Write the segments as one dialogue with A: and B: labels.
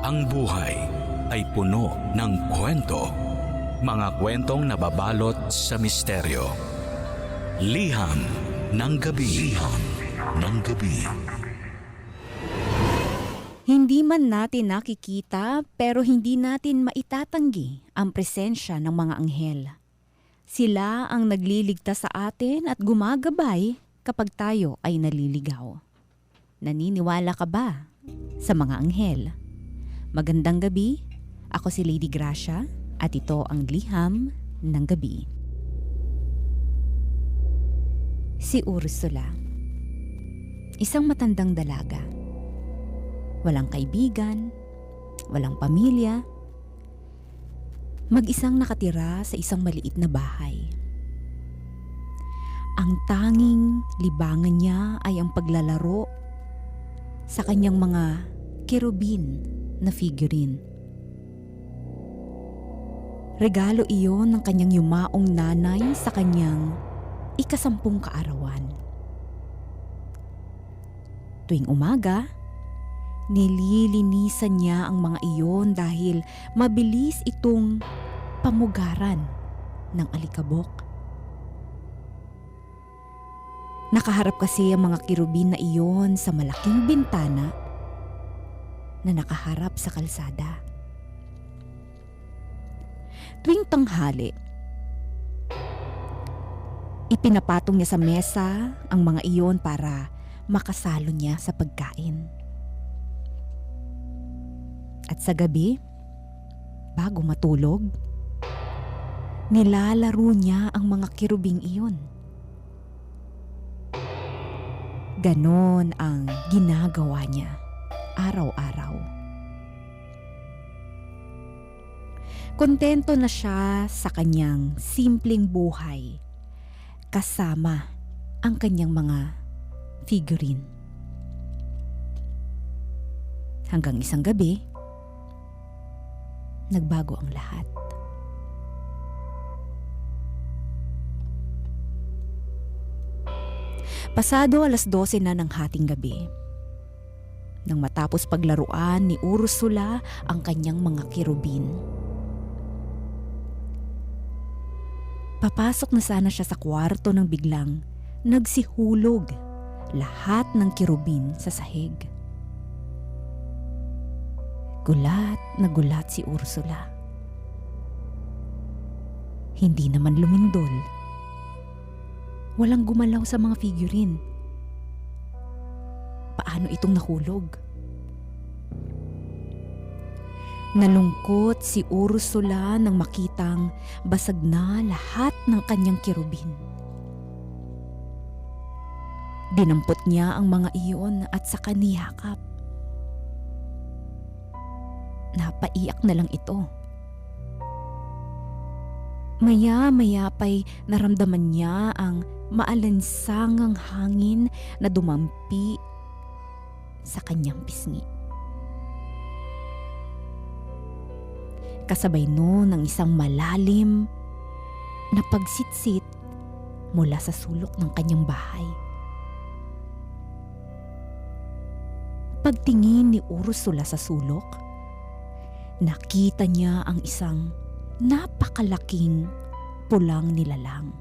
A: Ang buhay ay puno ng kwento. Mga kwentong nababalot sa misteryo. Liham ng gabi. Liham ng gabi.
B: Hindi man natin nakikita pero hindi natin maitatanggi ang presensya ng mga anghel. Sila ang nagliligtas sa atin at gumagabay kapag tayo ay naliligaw. Naniniwala ka ba sa mga anghel? Magandang gabi, ako si Lady Gracia at ito ang Liham ng Gabi. Si Ursula, isang matandang dalaga. Walang kaibigan, walang pamilya. Mag-isang nakatira sa isang maliit na bahay. Ang tanging libangan niya ay ang paglalaro sa kanyang mga kerubin na figurine. Regalo iyon ng kanyang yumaong nanay sa kanyang 10 kaarawan. Tuwing umaga, nililinisan niya ang mga iyon dahil mabilis itong pamugaran ng alikabok. Nakaharap kasi ang mga kirubin na iyon sa malaking bintana na nakaharap sa kalsada. Tuwing tanghali, ipinapatong niya sa mesa ang mga iyon para makasalo niya sa pagkain. At sa gabi, bago matulog, nilalaro niya ang mga kirubing iyon. Ganon ang ginagawa niya araw-araw. Kontento na siya sa kanyang simpleng buhay kasama ang kanyang mga figurine. Hanggang isang gabi, nagbago ang lahat. Pasado 12:00 na ng hating gabi, nang matapos paglaruan ni Ursula ang kanyang mga kirubin. Papasok na sana siya sa kwarto nang biglang nagsihulog lahat ng kirubin sa sahig. Gulat na gulat si Ursula. Hindi naman lumindol. Walang gumalaw sa mga figurine. Paano itong nahulog? Nalungkot si Ursula nang makitang basag na lahat ng kanyang kirubin. Dinampot niya ang mga iyon at saka niyakap. Napaiyak na lang ito. Maya-maya pa'y naramdaman niya ang maalansangang hangin na dumampi sa kanyang pisngi. Kasabay noon ng isang malalim na pagsitsit mula sa sulok ng kanyang bahay. Pagtingin ni Ursula sa sulok, nakita niya ang isang napakalaking pulang nilalang.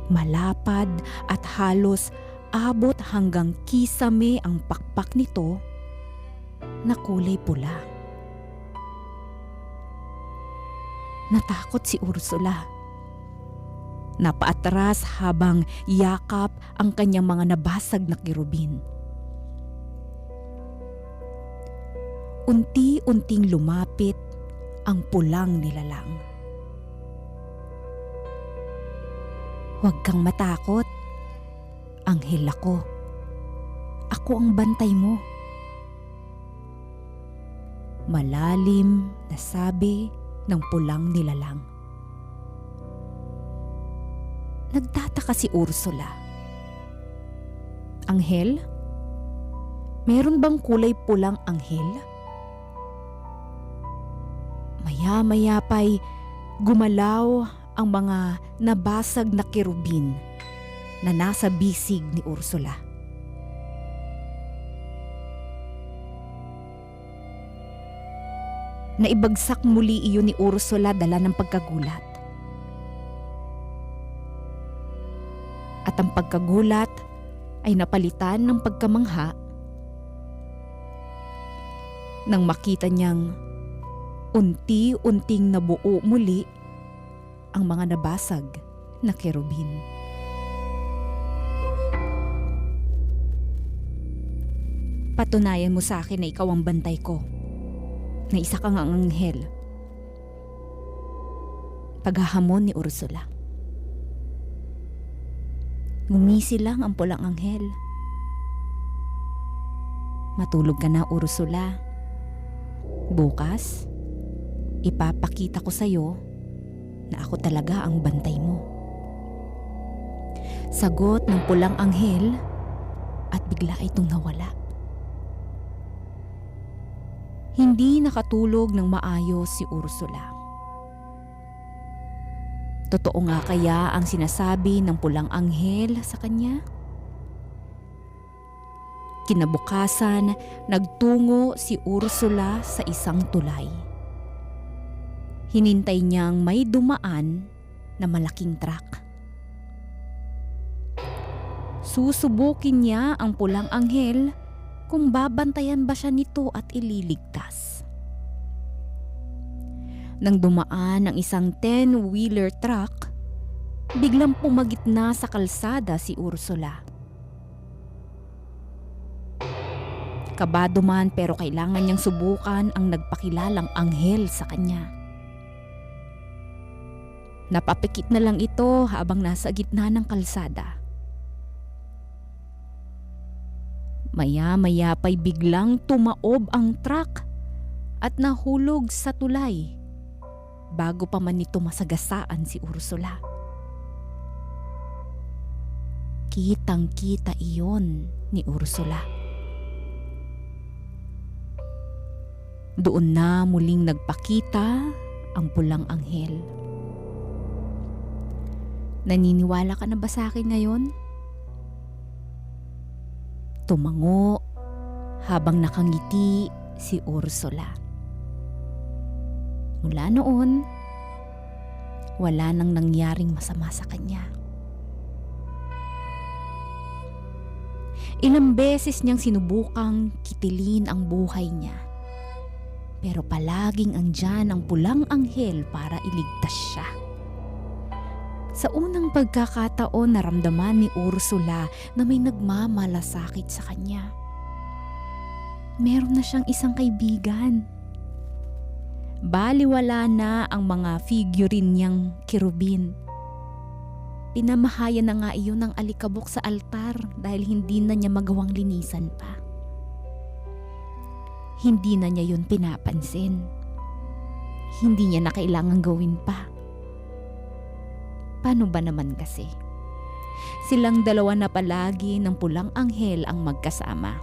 B: Malapad at halos abot hanggang kisame ang pakpak nito na kulay pula. Natakot si Ursula. Napaatras habang yakap ang kanyang mga nabasag na kirubin. Unti-unting lumapit ang pulang nilalang. Huwag kang matakot. Anghel ako. Ako ang bantay mo. Malalim na sabi ng pulang nilalang. Nagtataka si Ursula. Anghel? Meron bang kulay pulang anghel? Maya-maya pa'y gumalaw ang mga nabasag na kerubin na nasa bisig ni Ursula. Naibagsak muli iyon ni Ursula dala ng pagkagulat. At ang pagkagulat ay napalitan ng pagkamangha nang makita niyang unti-unting nabuo muli ang mga nabasag na kerubin. Patunayan mo sa akin na ikaw ang bantay ko, na isa kang ang anghel. Paghahamon ni Ursula. Ngumisi lang ang pulang anghel. Matulog ka na, Ursula. Bukas, ipapakita ko sa'yo na ako talaga ang bantay mo. Sagot ng pulang anghel at bigla itong nawala. Hindi nakatulog ng maayos si Ursula. Totoo nga kaya ang sinasabi ng pulang anghel sa kanya? Kinabukasan, nagtungo si Ursula sa isang tulay. Hinintay niyang may dumaan na malaking truck. Susubukin niya ang pulang anghel kung babantayan ba siya nito at ililigtas. Nang dumaan ang isang 10-wheeler truck, biglang pumagitna sa kalsada si Ursula. Kabado man pero kailangan niyang subukan ang nagpakilalang anghel sa kanya. Napapikit na lang ito habang nasa gitna ng kalsada. Maya-maya pa'y biglang tumaob ang truck at nahulog sa tulay bago pa man nito masagasaan si Ursula. Kitang-kita iyon ni Ursula. Doon na muling nagpakita ang pulang anghel. Naniniwala ka na ba sa akin ngayon? Tumango habang nakangiti si Ursula. Mula noon, wala nang nangyaring masama sa kanya. Ilang beses niyang sinubukang kitilin ang buhay niya. Pero palaging andyan ang pulang anghel para iligtas siya. Sa unang pagkakataon, naramdaman ni Ursula na may nagmamalasakit sa kanya. Meron na siyang isang kaibigan. Baliwala na ang mga figurine niyang kerubin. Pinamahayan na nga iyon ng alikabok sa altar dahil hindi na niya magawang linisan pa. Hindi na niya yun pinapansin. Hindi niya na kailangang gawin pa. Paano ba naman kasi? Silang dalawa na palagi ng pulang anghel ang magkasama.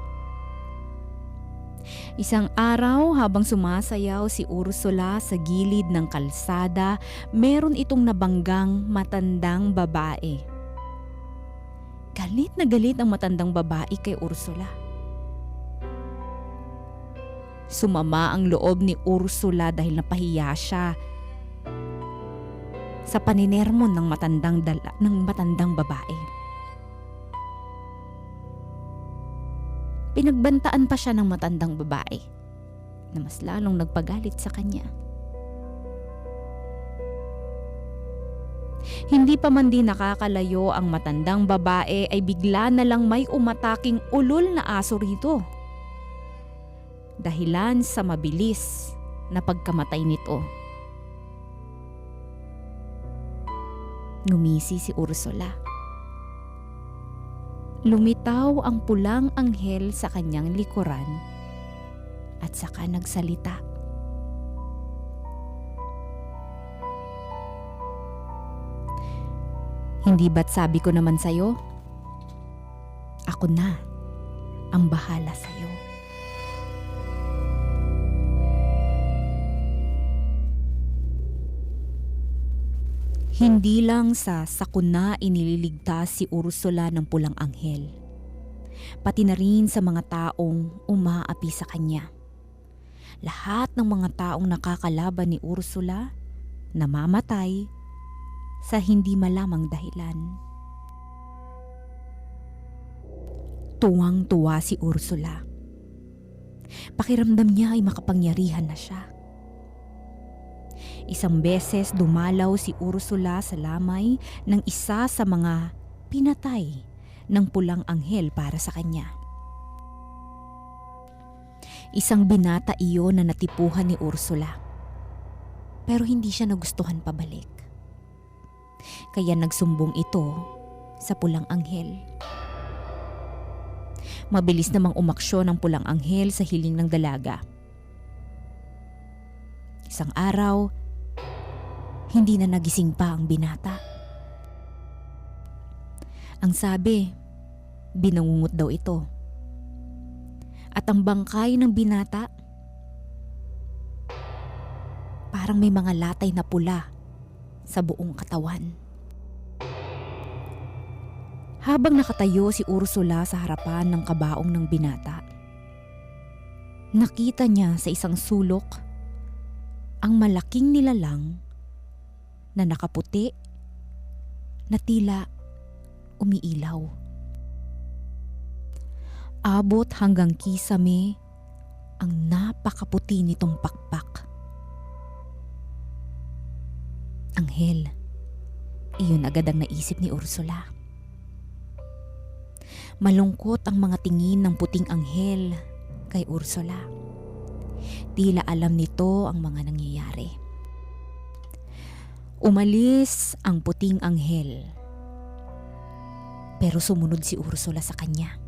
B: Isang araw habang sumasayaw si Ursula sa gilid ng kalsada, meron itong nabanggang matandang babae. Galit na galit ang matandang babae kay Ursula. Sumama ang loob ni Ursula dahil napahiya siya sa paninermon ng matandang babae. Pinagbantaan pa siya ng matandang babae na mas lalong nagpagalit sa kanya. Hindi pa man din nakakalayo ang matandang babae ay bigla na lang may umataking ulol na aso rito. Dahilan sa mabilis na pagkamatay nito. Ngumisi si Ursula. Lumitaw ang pulang anghel sa kanyang likuran at saka nagsalita. Hindi ba't sabi ko naman sa'yo? Ako na ang bahala sa'yo. Hindi lang sa sakuna inililigtas si Ursula ng pulang anghel, pati na rin sa mga taong umaapi sa kanya. lahat ng mga taong nakakalaban ni Ursula namamatay sa hindi malamang dahilan. Tuwang-tuwa si Ursula. Pakiramdam niya ay makapangyarihan na siya. Isang beses dumalaw si Ursula sa lamay ng isa sa mga pinatay ng pulang anghel para sa kanya. Isang binata iyon na natipuhan ni Ursula. Pero hindi siya nagustuhan pabalik. Kaya nagsumbong ito sa pulang anghel. Mabilis namang umaksyon ang pulang anghel sa hiling ng dalaga. Isang araw, hindi na nagising pa ang binata. Ang sabi, binangungot daw ito. At ang bangkay ng binata, parang may mga latay na pula sa buong katawan. Habang nakatayo si Ursula sa harapan ng kabaong ng binata, nakita niya sa isang sulok ang malaking nilalang na nakaputi na tila umiilaw. Abot hanggang kisame ang napakaputi nitong pakpak. Anghel, iyon agad ang naisip ni Ursula. Malungkot ang mga tingin ng puting anghel kay Ursula. Tila alam nito ang mga nangyayari. Umalis ang puting anghel. Pero sumunod si Ursula sa kanya.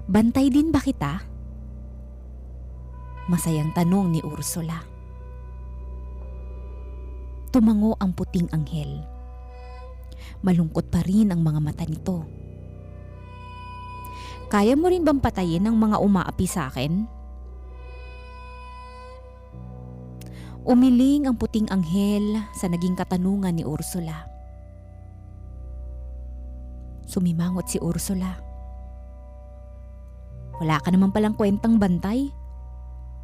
B: Bantay din ba kita? Masayang tanong ni Ursula. Tumango ang puting anghel. Malungkot pa rin ang mga mata nito. Kaya mo rin bang patayin ang mga umaapi sa akin? Umiling ang puting anghel sa naging katanungan ni Ursula. Sumimangot si Ursula. Wala ka naman palang kwentang bantay.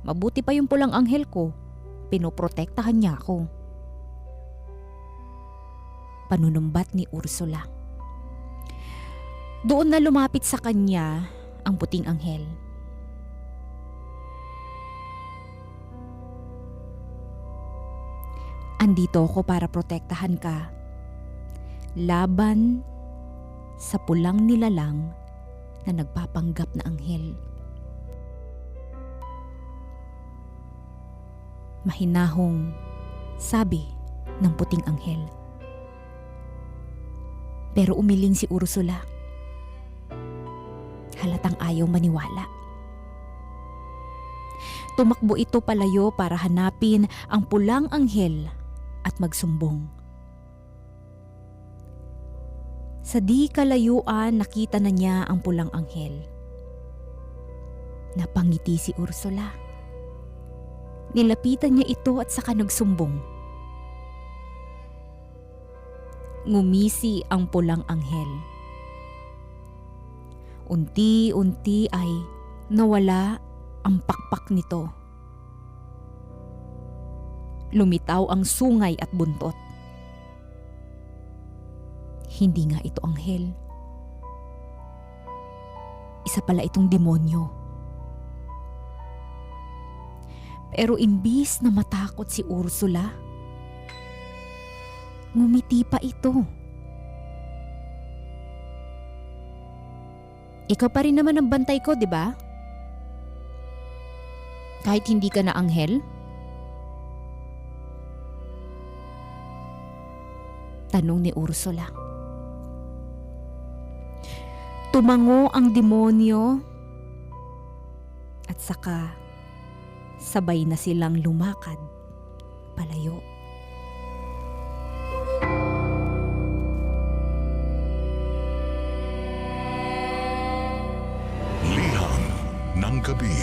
B: Mabuti pa yung pulang anghel ko. Pinoprotektahan niya ako. Panunumbat ni Ursula. Doon na lumapit sa kanya ang puting anghel. Andito ako para protektahan ka. Laban sa pulang nilalang na nagpapanggap na anghel. Mahinahong sabi ng puting anghel. Pero umiling si Ursula. Halatang ayaw maniwala. Tumakbo ito palayo para hanapin ang pulang anghel at magsumbong. Sa di kalayuan nakita na niya ang pulang anghel. Napangiti si Ursula. Nilapitan niya ito at saka nagsumbong. Ngumisi ang pulang anghel. Unti-unti ay nawala ang pakpak nito. Lumitaw ang sungay at buntot. Hindi nga ito anghel. Isa pala itong demonyo. Pero imbis na matakot si Ursula, ngumiti pa ito. Ikaw pa rin naman ang bantay ko, di ba? Kahit hindi ka na anghel? Tanong ni Ursula. Tumango ang demonyo at saka sabay na silang lumakad palayo.
C: Liham ng gabi.